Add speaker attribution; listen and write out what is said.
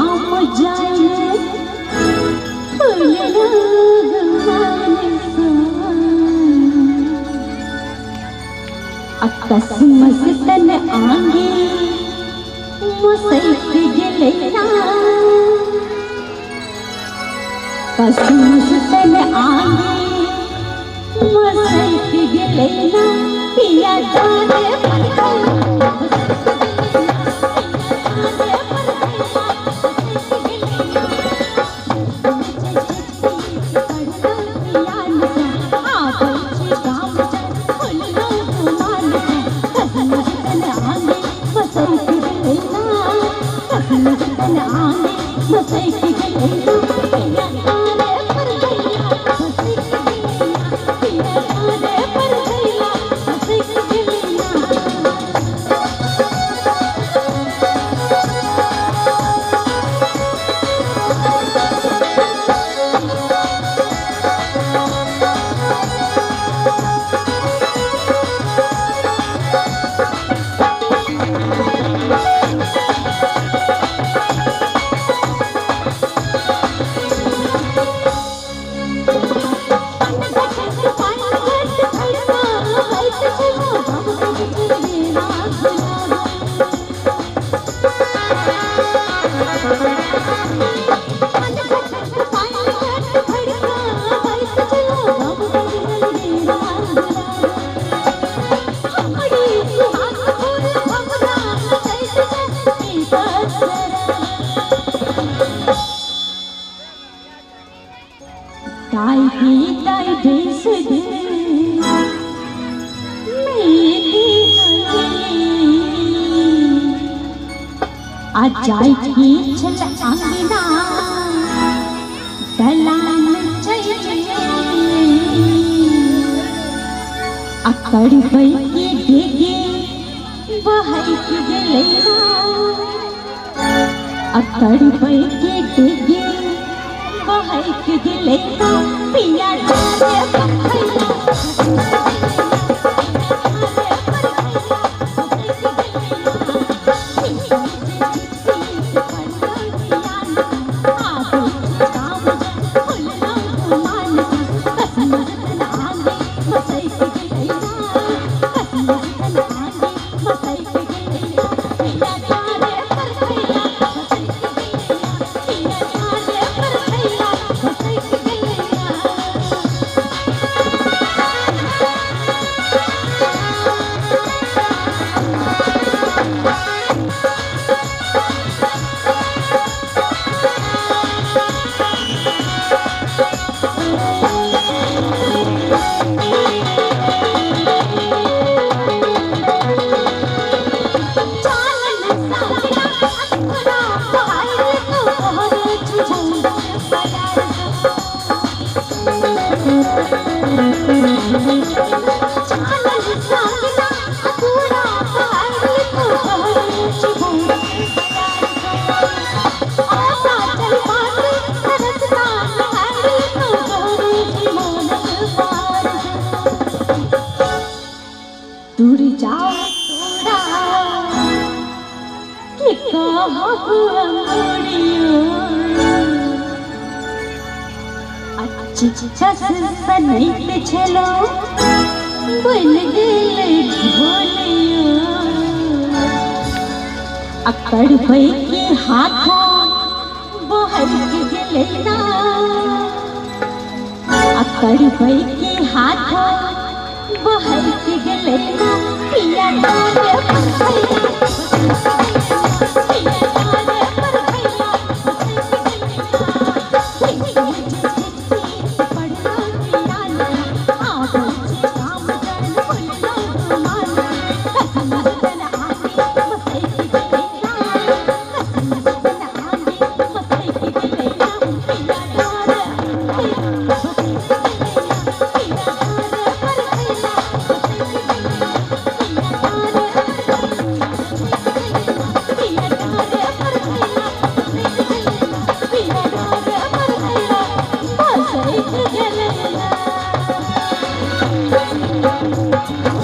Speaker 1: काम जाए फूल कसमस तन आंगे मसैक गेलैया कसमस तन आंगे मसैक गेलैया पिया जाने जाय की छल अंगना दलान चाहिए अकड़ पई की डेगे बहाई की गेलैया अकड़ पई की डेगे बहाई की गेलैया पिया जाने दूर जाओ कि अच्छा सनैत छलो बन गेल ढोलियो अकड़ पई के हाथों बहक गेलैया अकड़ पई के हाथों बहक गेलैया पिया जाने Get it.